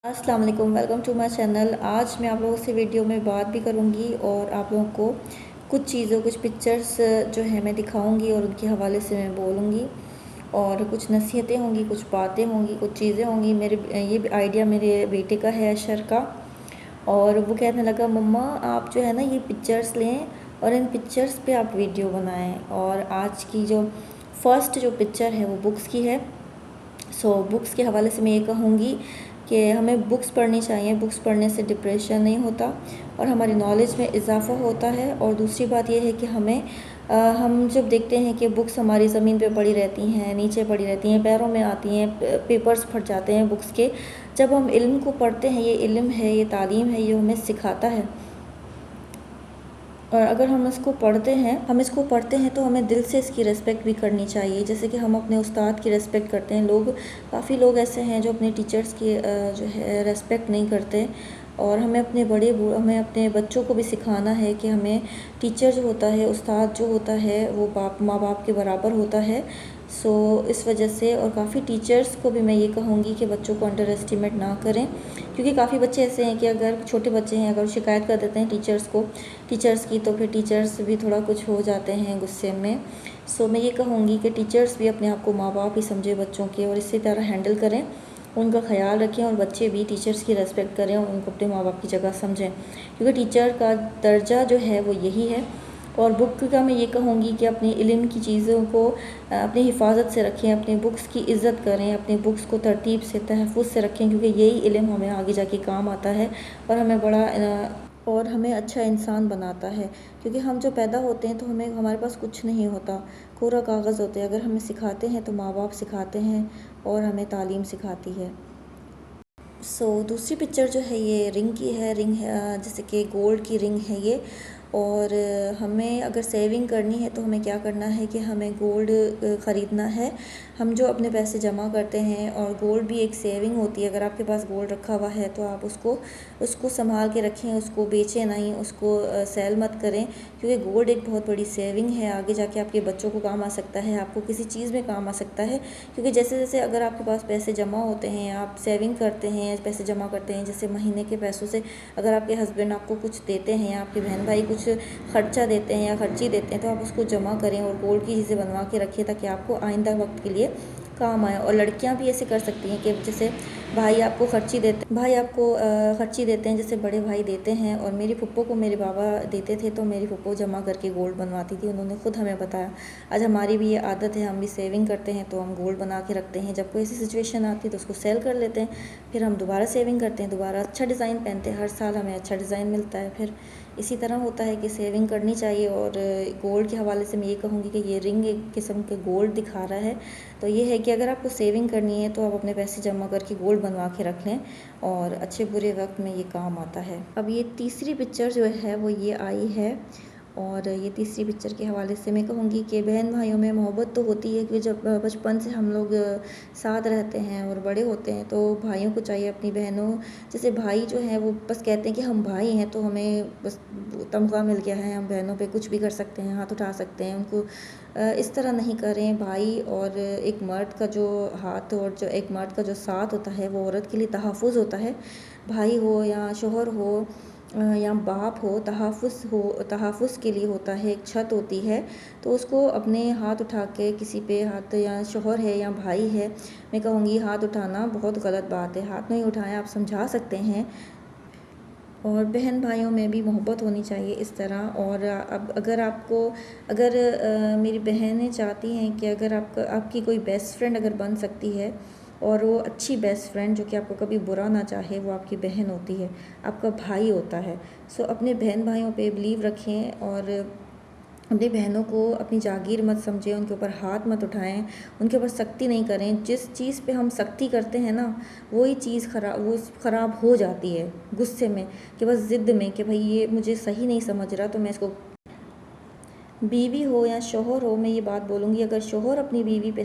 अस्सलाम वालेकुम, welcome to my channel. आज मैं आप लोगों से वीडियो में बात भी करूंगी और आप लोगों को कुछ पिक्चर्स जो है मैं दिखाऊंगी और उनके हवाले से मैं बोलूंगी और कुछ नसीहतें होंगी, कुछ बातें होंगी, कुछ चीज़ें होंगी। ये आइडिया मेरे बेटे का है, अशर का। और वो कहने लगा, मम्मा आप जो है ना ये पिक्चर्स लें और इन पिक्चर्स पे आप वीडियो बनाएं। और आज की जो फर्स्ट जो पिक्चर है वो बुक्स की है। बुक्स के हवाले से मैं ये कहूँगी कि हमें बुक्स पढ़नी चाहिए। बुक्स पढ़ने से डिप्रेशन नहीं होता और हमारी नॉलेज में इजाफ़ा होता है। और दूसरी बात यह है कि हम जब देखते हैं कि बुक्स हमारी ज़मीन पे पड़ी रहती हैं, नीचे पड़ी रहती हैं, पैरों में आती हैं, पेपर्स फट जाते हैं बुक्स के। जब हम इल्म को पढ़ते हैं, ये इल्म है, ये तालीम है, ये हमें सिखाता है। और अगर हम इसको पढ़ते हैं तो हमें दिल से इसकी रेस्पेक्ट भी करनी चाहिए। जैसे कि हम अपने उस्ताद की रेस्पेक्ट करते हैं। काफ़ी लोग ऐसे हैं जो अपने टीचर्स की जो है रेस्पेक्ट नहीं करते। और हमें अपने बच्चों को भी सिखाना है कि हमें टीचर जो होता है, उस्ताद जो होता है, वो माँ बाप के बराबर होता है। इस वजह से और काफ़ी टीचर्स को भी मैं ये कहूँगी कि बच्चों को अंडर एस्टिमेट ना करें, क्योंकि काफ़ी बच्चे ऐसे हैं कि अगर छोटे बच्चे हैं, अगर शिकायत कर देते हैं टीचर्स की, तो फिर टीचर्स भी थोड़ा कुछ हो जाते हैं गुस्से में। मैं ये कहूँगी कि टीचर्स भी अपने आप को माँ बाप ही समझे बच्चों के और इसी तरह हैंडल करें, उनका ख्याल रखें और बच्चे भी टीचर्स की रेस्पेक्ट करें और उनको अपने माँ बाप की जगह समझें, क्योंकि टीचर का दर्जा जो है वो यही है। और बुक का मैं ये कहूँगी कि अपनी इल्म की चीज़ों को अपनी हिफाजत से रखें, अपने बुक्स की इज़्ज़त करें, अपने बुक्स को तरतीब से तहफ़्फ़ुज़ से रखें, क्योंकि यही इल्म हमें आगे जाके काम आता है और हमें अच्छा इंसान बनाता है। क्योंकि हम जो पैदा होते हैं तो हमारे पास कुछ नहीं होता, कोरा कागज़ होते हैं। अगर हमें सिखाते हैं तो माँ बाप सिखाते हैं और हमें तालीम सिखाती है। दूसरी पिक्चर जो है ये रिंग की है। जैसे कि गोल्ड की रिंग है ये। और हमें अगर सेविंग करनी है तो हमें क्या करना है कि हमें गोल्ड ख़रीदना है। हम जो अपने पैसे जमा करते हैं, और गोल्ड भी एक सेविंग होती है। अगर आपके पास गोल्ड रखा हुआ है तो आप उसको संभाल के रखें, उसको बेचें नहीं, उसको सेल मत करें, क्योंकि गोल्ड एक बहुत बड़ी सेविंग है। आगे जाके आपके बच्चों को काम आ सकता है, आपको किसी चीज़ में काम आ सकता है। क्योंकि जैसे जैसे अगर आपके पास पैसे जमा होते हैं, आप सेविंग करते हैं, पैसे जमा करते हैं, जैसे महीने के पैसों से अगर आपके हस्बैंड आपको कुछ देते हैं, आपके बहन भाई कुछ खर्चा देते हैं या खर्ची देते हैं, तो आप उसको जमा करें और गोल्ड की चीज़ें बनवा के रखिए, ताकि आपको आइंदा वक्त के लिए काम आए। और लड़कियां भी ऐसे कर सकती हैं कि जैसे भाई आपको खर्ची देते हैं, जैसे बड़े भाई देते हैं। और मेरी फुप्पो को मेरे बाबा देते थे, तो मेरी फुप्पो जमा करके गोल्ड बनवाती थी, उन्होंने खुद हमें बताया। आज हमारी भी ये आदत है, हम भी सेविंग करते हैं, तो हम गोल्ड बना के रखते हैं। जब कोई ऐसी सिचुएशन आती है तो उसको सेल कर लेते हैं, फिर हम दोबारा सेविंग करते हैं, दोबारा अच्छा डिज़ाइन पहनते हैं, हर साल हमें अच्छा डिज़ाइन मिलता है। फिर इसी तरह होता है कि सेविंग करनी चाहिए। और गोल्ड के हवाले से मैं ये कहूँगी कि ये रिंग एक किस्म के गोल्ड दिखा रहा है। तो ये है कि अगर आपको सेविंग करनी है तो आप अपने पैसे जमा करके गोल्ड बनवा के रख लें, और अच्छे बुरे वक्त में ये काम आता है। अब ये तीसरी पिक्चर जो है वो ये आई है। और ये तीसरी पिक्चर के हवाले से मैं कहूँगी कि बहन भाइयों में मोहब्बत तो होती है, कि जब बचपन से हम लोग साथ रहते हैं और बड़े होते हैं, तो भाइयों को चाहिए अपनी बहनों, जैसे भाई जो हैं वो बस कहते हैं कि हम भाई हैं तो हमें बस तमगा मिल गया है, हम बहनों पे कुछ भी कर सकते हैं, हाथ उठा सकते हैं। उनको इस तरह नहीं करें। भाई और एक मर्द का जो हाथ और जो एक मर्द का जो साथ होता है वो औरत के लिए तहफ़्फ़ुज़ होता है। भाई हो या शोहर हो या बाप हो, तहफ़्फ़ुज़ के लिए होता है, एक छत होती है। तो उसको अपने हाथ उठा के किसी पे हाथ, या शोहर है या भाई है, मैं कहूँगी हाथ उठाना बहुत गलत बात है। हाथ नहीं उठाएं, आप समझा सकते हैं। और बहन भाइयों में भी मोहब्बत होनी चाहिए इस तरह। और अब अगर मेरी बहनें चाहती हैं कि अगर आपकी कोई बेस्ट फ्रेंड अगर बन सकती है, और वो अच्छी बेस्ट फ्रेंड जो कि आपको कभी बुरा ना चाहे, वो आपकी बहन होती है, आपका भाई होता है। अपने बहन भाइयों पे बिलीव रखें और अपनी बहनों को अपनी जागीर मत समझें, उनके ऊपर हाथ मत उठाएं, उनके ऊपर सख्ती नहीं करें। जिस चीज़ पे हम सख्ती करते हैं ना, वही चीज़ ख़राब हो जाती है गुस्से में, कि बस ज़िद में कि भाई ये मुझे सही नहीं समझ रहा तो मैं इसको बीवी हो या शौहर हो, मैं ये बात बोलूँगी, अगर शौहर अपनी बीवी पे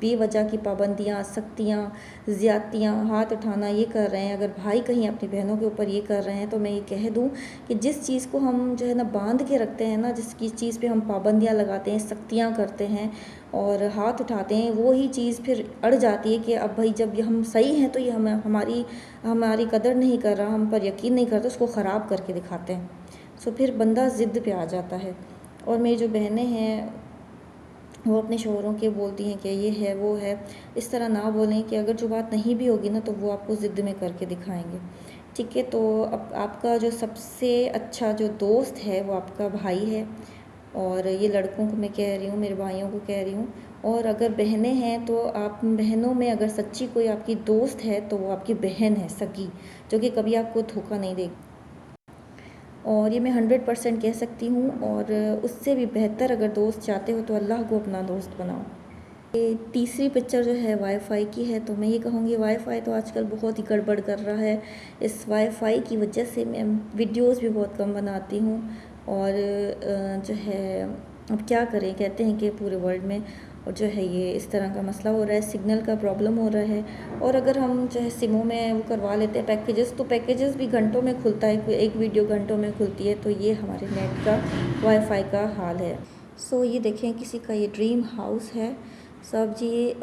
बेवजह की पाबंदियाँ, सख्तियाँ, ज़्यादतियाँ, हाथ उठाना ये कर रहे हैं, अगर भाई कहीं अपनी बहनों के ऊपर ये कर रहे हैं, तो मैं ये कह दूँ कि जिस चीज़ को हम जो है ना बांध के रखते हैं ना, जिसकी चीज़ पे हम पाबंदियाँ लगाते हैं, सख्तियाँ करते हैं और हाथ उठाते हैं, वो ही चीज़ फिर अड़ जाती है कि अब भाई जब ये हम सही हैं तो ये हमारी हमारी कदर नहीं कर रहा, हम पर यकीन नहीं करता, उसको ख़राब करके दिखाते हैं। सो फिर बंदा ज़िद पे आ जाता है। और मेरी जो बहनें हैं वो अपने शौहरों के बोलती हैं कि ये है वो है, इस तरह ना बोलें कि अगर जो बात नहीं भी होगी ना तो वो आपको ज़िद में करके दिखाएंगे। ठीक है, तो अब आपका जो सबसे अच्छा जो दोस्त है वो आपका भाई है, और ये लड़कों को मैं कह रही हूँ, मेरे भाइयों को कह रही हूँ। और अगर बहनें हैं तो आप बहनों में अगर सच्ची कोई आपकी दोस्त है तो वो आपकी बहन है सगी, जो कि कभी आपको धोखा नहीं देगी। और ये मैं 100% कह सकती हूँ। और उससे भी बेहतर अगर दोस्त चाहते हो तो अल्लाह को अपना दोस्त बनाओ। ये तीसरी पिक्चर जो है वाईफाई की है, तो मैं ये कहूँगी वाईफाई तो आजकल बहुत ही गड़बड़ कर रहा है। इस वाईफाई की वजह से मैं वीडियोस भी बहुत कम बनाती हूँ। और जो है अब क्या करें, कहते हैं कि पूरे वर्ल्ड में और जो है ये इस तरह का मसला हो रहा है, सिग्नल का प्रॉब्लम हो रहा है। और अगर हम जो है सिमों में वो करवा लेते हैं पैकेजेस, तो पैकेजेस भी घंटों में खुलता है, कोई एक वीडियो घंटों में खुलती है। तो ये हमारे नेट का वाईफाई का हाल है। सो ये देखें, किसी का ये ड्रीम हाउस है। सब जी, ये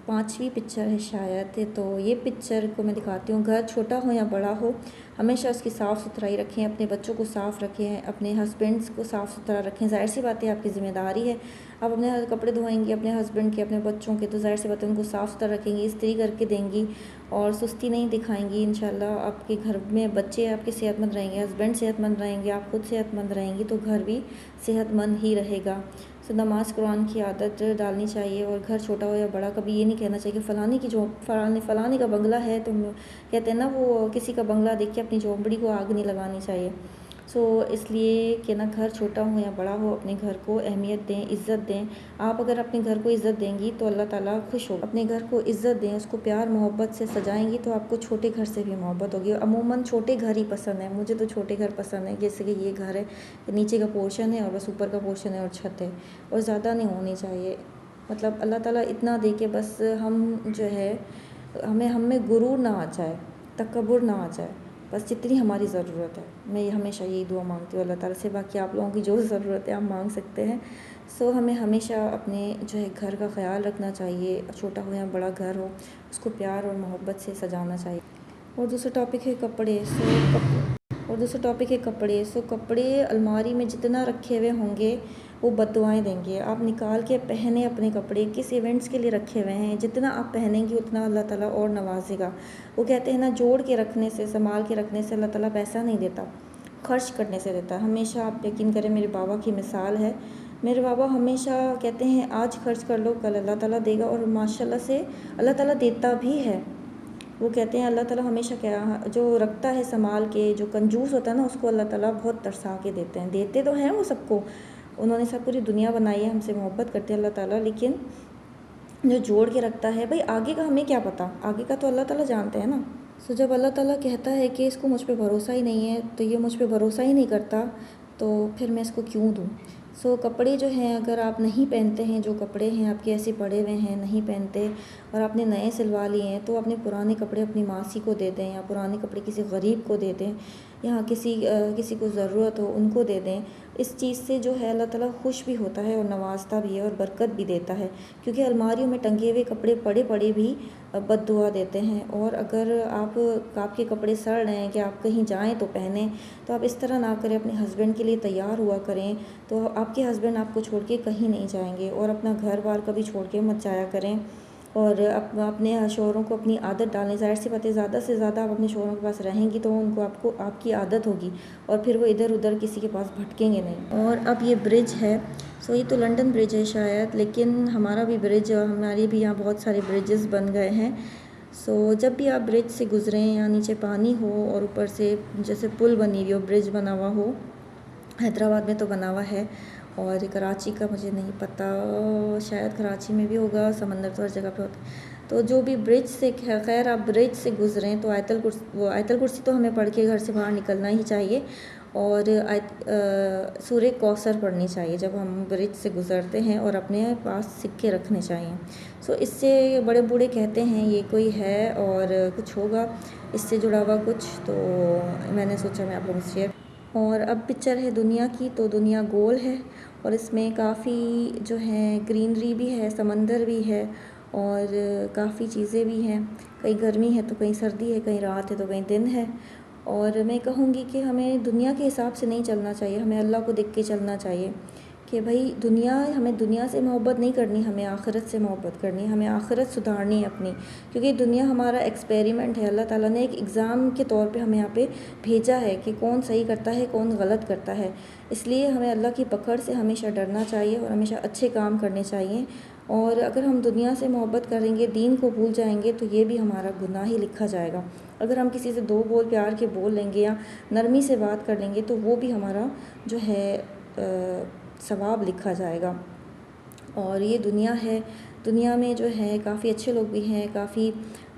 5वीं पिक्चर है शायद। तो ये पिक्चर को मैं दिखाती हूँ। घर छोटा हो या बड़ा हो, हमेशा उसकी साफ़ सुथराई रखें, अपने बच्चों को साफ़ रखें, अपने हस्बैंड्स को साफ़ सुथरा रखें। ज़ाहिर सी बात है आपकी ज़िम्मेदारी है, आप अपने कपड़े धोएंगी अपने हस्बैंड के, अपने बच्चों के, तो ज़ाहिर सी बात है उनको साफ़ सुथरा रखेंगी, इस्त्री करके देंगी और सुस्ती नहीं दिखाएंगी। इंशाल्लाह आपके घर में बच्चे आपके सेहतमंद रहेंगे, हस्बैंड सेहतमंद रहेंगे, आप खुद सेहतमंद रहेंगी, तो घर भी सेहतमंद ही रहेगा। सो नमाज कुरान की आदत डालनी चाहिए। और घर छोटा हो या बड़ा, कभी ये नहीं कहना चाहिए कि फ़लानी की जो फ़लानी का बंगला है, तो कहते हैं ना वो किसी का बंगला देख के अपनी झोंपड़ी को आग नहीं लगानी चाहिए। सो इसलिए कि ना घर छोटा हो या बड़ा हो, अपने घर को अहमियत दें, इज़्ज़त दें। आप अगर अपने घर को इज़्ज़त देंगी तो अल्लाह ताला खुश होगा। अपने घर को इज़्ज़त दें, उसको प्यार मोहब्बत से सजाएंगी तो आपको छोटे घर से भी मोहब्बत होगी। अमूमन छोटे घर ही पसंद है, मुझे तो छोटे घर पसंद है। जैसे कि ये घर है, नीचे का पोर्शन है और बस ऊपर का पोर्शन है और छत है, और ज़्यादा नहीं होनी चाहिए। मतलब अल्लाह ताला इतना दे के बस हम जो है हम में गुरूर ना आ जाए, तकब्बुर ना आ जाए, बस जितनी हमारी ज़रूरत है। मैं हमेशा यही दुआ मांगती हूँ अल्लाह ताला से। बाकी आप लोगों की जो ज़रूरत है आप मांग सकते हैं। सो हमें हमेशा अपने जो है घर का ख़्याल रखना चाहिए, छोटा हो या बड़ा घर हो, उसको प्यार और मोहब्बत से सजाना चाहिए। और दूसरा टॉपिक है कपड़े। सो कपड़े अलमारी में जितना रखे हुए होंगे वो बददुआएं देंगे। आप निकाल के पहने अपने कपड़े, किस इवेंट्स के लिए रखे हुए हैं, जितना आप पहनेंगे उतना अल्लाह ताला और नवाजेगा। वो कहते हैं ना, जोड़ के रखने से, संभाल के रखने से अल्लाह ताला पैसा नहीं देता, खर्च करने से देता। हमेशा आप यकीन करें, मेरे बाबा की मिसाल है। मेरे बाबा हमेशा कहते हैं आज खर्च कर लो, कल अल्लाह ताला देगा, और माशाल्लाह से अल्लाह ताला देता भी है। वो कहते हैं अल्लाह ताला हमेशा क्या जो रखता है संभाल के, जो कंजूस होता है ना, उसको अल्लाह ताला बहुत तरसा के देते हैं। देते तो हैं वो सबको, उन्होंने सब पूरी दुनिया बनाई है, हमसे मोहब्बत करते हैं अल्लाह ताला, लेकिन जो जोड़ के रखता है, भाई आगे का हमें क्या पता, आगे का तो अल्लाह ताला जानते हैं ना। सो जब अल्लाह ताला कहता है कि इसको मुझ पे भरोसा ही नहीं है, तो ये मुझ पे भरोसा ही नहीं करता, तो फिर मैं इसको क्यों दूँ। सो कपड़े जो हैं, अगर आप नहीं पहनते हैं, जो कपड़े हैं आपके ऐसे पड़े हुए हैं नहीं पहनते, और आपने नए सिलवा लिए हैं, तो अपने पुराने कपड़े अपनी मासी को दे दें, या पुराने कपड़े किसी गरीब को दे दें, या किसी को ज़रूरत हो उनको दे दें। इस चीज़ से जो है अल्लाह ताला खुश भी होता है और नवाजता भी है और बरकत भी देता है। क्योंकि अलमारियों में टंगे हुए कपड़े पड़े पड़े भी बद्दुआ देते हैं। और अगर आपके कपड़े सड़ रहे हैं कि आप कहीं जाएं तो पहने, तो आप इस तरह ना करें, अपने हस्बैंड के लिए तैयार हुआ करें, तो आपके हस्बैंड आपको छोड़ के कहीं नहीं जाएंगे। और अपना घर बार कभी छोड़ के मत जाया करें। और अपने शौहरों को अपनी आदत डालें। ज़ाहिर सी बात है, ज़्यादा से ज़्यादा आप अपने शौहरों के पास रहेंगी तो उनको आपकी आदत होगी, और फिर वो इधर उधर किसी के पास भटकेंगे नहीं। और अब ये ब्रिज है, सो ये तो लंदन ब्रिज है शायद, लेकिन हमारा भी ब्रिज, और हमारे भी यहाँ बहुत सारे ब्रिजेस बन गए हैं। सो जब भी आप ब्रिज से गुज़रें, या नीचे पानी हो और ऊपर से जैसे पुल बनी हुई हो, ब्रिज बना हुआ हो, हैदराबाद में तो बना हुआ है, और कराची का मुझे नहीं पता, शायद कराची में भी होगा, समंदर तो हर जगह पे होता है। तो जो भी ब्रिज से खैर आप ब्रिज से गुज़रें तो आयतल कुर्सी तो हमें पढ़ के घर से बाहर निकलना ही चाहिए। और सूर्य कौसर पढ़नी चाहिए जब हम ब्रिज से गुज़रते हैं, और अपने पास सिक्के रखने चाहिए। सो इससे बड़े बूढ़े कहते हैं ये कोई है और कुछ होगा इससे जुड़ा हुआ कुछ, तो मैंने सोचा मैं आप लोगों से शेयर। और अब पिक्चर है दुनिया की, तो दुनिया गोल है और इसमें काफ़ी जो है ग्रीनरी भी है, समंदर भी है और काफ़ी चीज़ें भी हैं। कहीं गर्मी है तो कहीं सर्दी है, कहीं रात है तो कहीं दिन है। और मैं कहूँगी कि हमें दुनिया के हिसाब से नहीं चलना चाहिए, हमें अल्लाह को देख के चलना चाहिए कि भाई हमें दुनिया से मोहब्बत नहीं करनी, हमें आखिरत से मोहब्बत करनी है, हमें आखिरत सुधारनी है अपनी। क्योंकि दुनिया हमारा एक्सपेरिमेंट है, अल्लाह ताला ने एक एग्ज़ाम के तौर पे हमें यहाँ पे भेजा है कि कौन सही करता है कौन गलत करता है। इसलिए हमें अल्लाह की पकड़ से हमेशा डरना चाहिए और हमेशा अच्छे काम करने चाहिए। और अगर हम दुनिया से मोहब्बत करेंगे, दीन को भूल जाएंगे, तो ये भी हमारा गुनाह ही लिखा जाएगा। अगर हम किसी से दो बोल प्यार के बोल लेंगे या नरमी से बात कर लेंगे तो वो भी हमारा जो है सवाब लिखा जाएगा। और ये दुनिया है, दुनिया में जो है काफ़ी अच्छे लोग भी हैं, काफ़ी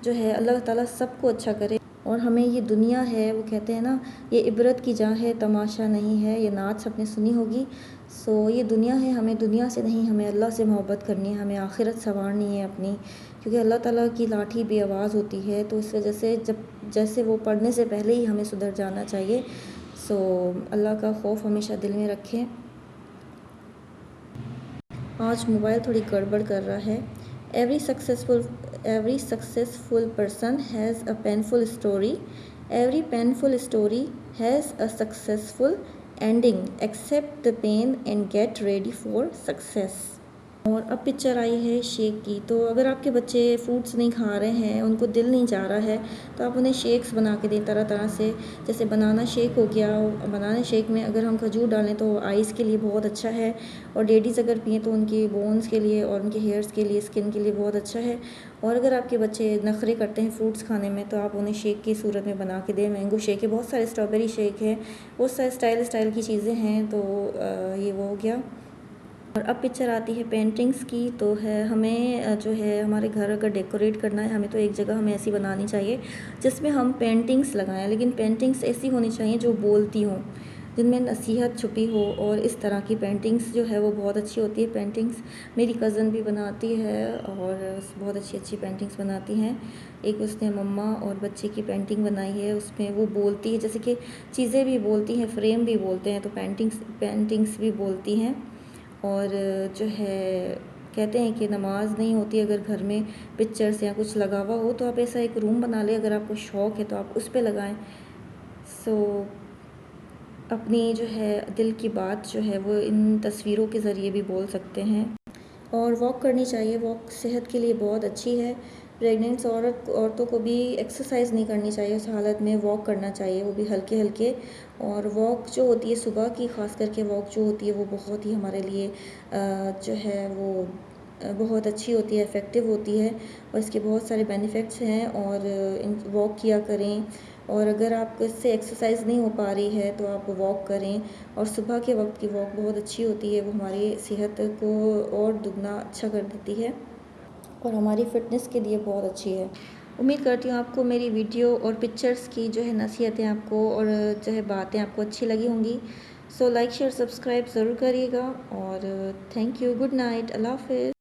जो है अल्लाह ताला सबको अच्छा करे। और हमें ये दुनिया है, वो कहते हैं ना, ये इबरत की जगह है, तमाशा नहीं है, ये नात सबने सुनी होगी। सो ये दुनिया है, हमें दुनिया से नहीं, हमें अल्लाह से मोहब्बत करनी है, हमें आखिरत संवारनी है अपनी। क्योंकि अल्लाह ताला की लाठी बेआवाज़ होती है, तो इस वजह से जैसे वो पढ़ने से पहले ही हमें सुधर जाना चाहिए। सो अल्लाह का खौफ हमेशा दिल में रखें। आज मोबाइल थोड़ी गड़बड़ कर रहा है। Every successful person has a painful story, every painful story has a successful ending, accept the pain and get ready for success. और अब पिक्चर आई है शेक की। तो अगर आपके बच्चे फ्रूट्स नहीं खा रहे हैं, उनको दिल नहीं जा रहा है, तो आप उन्हें शेक्स बना के दें तरह तरह से। जैसे बनाना शेक हो गया, बनाना शेक में अगर हम खजूर डालें तो आइज़ के लिए बहुत अच्छा है, और लेडीज़ अगर पिएँ तो उनके बोन्स के लिए और उनके हेयर्स के लिए, स्किन के लिए बहुत अच्छा है। और अगर आपके बच्चे नखरे करते हैं फ्रूट्स खाने में, तो आप उन्हें शेक की सूरत में बना के दें। मैंगो शेक है, बहुत सारे स्ट्रॉबेरी शेक है, बहुत सारे स्टाइल की चीज़ें हैं। तो ये वो हो गया। और अब पिक्चर आती है पेंटिंग्स की। तो है हमें जो है हमारे घर अगर डेकोरेट करना है, हमें तो एक जगह हमें ऐसी बनानी चाहिए जिसमें हम पेंटिंग्स लगाएं, लेकिन पेंटिंग्स ऐसी होनी चाहिए जो बोलती हों, जिनमें नसीहत छुपी हो। और इस तरह की पेंटिंग्स जो है वो बहुत अच्छी होती है। पेंटिंग्स मेरी कज़न भी बनाती है और बहुत अच्छी अच्छी पेंटिंग्स बनाती हैं। एक उसने मम्मा और बच्चे की पेंटिंग बनाई है, उसमें वो बोलती है, जैसे कि चीज़ें भी बोलती हैं, फ्रेम भी बोलते हैं, तो पेंटिंग्स भी बोलती हैं। और जो है कहते हैं कि नमाज नहीं होती अगर घर में पिक्चर्स या कुछ लगा हुआ हो, तो आप ऐसा एक रूम बना लें, अगर आपको शौक़ है तो आप उस पे लगाएं। सो अपनी जो है दिल की बात जो है वो इन तस्वीरों के ज़रिए भी बोल सकते हैं। और वॉक करनी चाहिए, वॉक सेहत के लिए बहुत अच्छी है। प्रेग्नेंट्स औरतों को भी एक्सरसाइज नहीं करनी चाहिए, उस हालत में वॉक करना चाहिए, वो भी हल्के हल्के। और वॉक जो होती है सुबह की, ख़ास करके वॉक जो होती है वो बहुत ही हमारे लिए जो है वो बहुत अच्छी होती है, इफ़ेक्टिव होती है, और इसके बहुत सारे बेनिफिट्स हैं। और वॉक किया करें। और अगर आपको इससे एक्सरसाइज नहीं हो पा रही है तो आप वॉक करें। और सुबह के वक्त की वॉक बहुत अच्छी होती है, वो हमारी सेहत को और दुगना अच्छा कर देती है और हमारी फ़िटनेस के लिए बहुत अच्छी है। उम्मीद करती हूँ आपको मेरी वीडियो और पिक्चर्स की जो है नसीहतें आपको और जो है बातें आपको अच्छी लगी होंगी। सो लाइक शेयर सब्सक्राइब ज़रूर करिएगा। और थैंक यू, गुड नाइट, अल्लाह हाफ़िज़।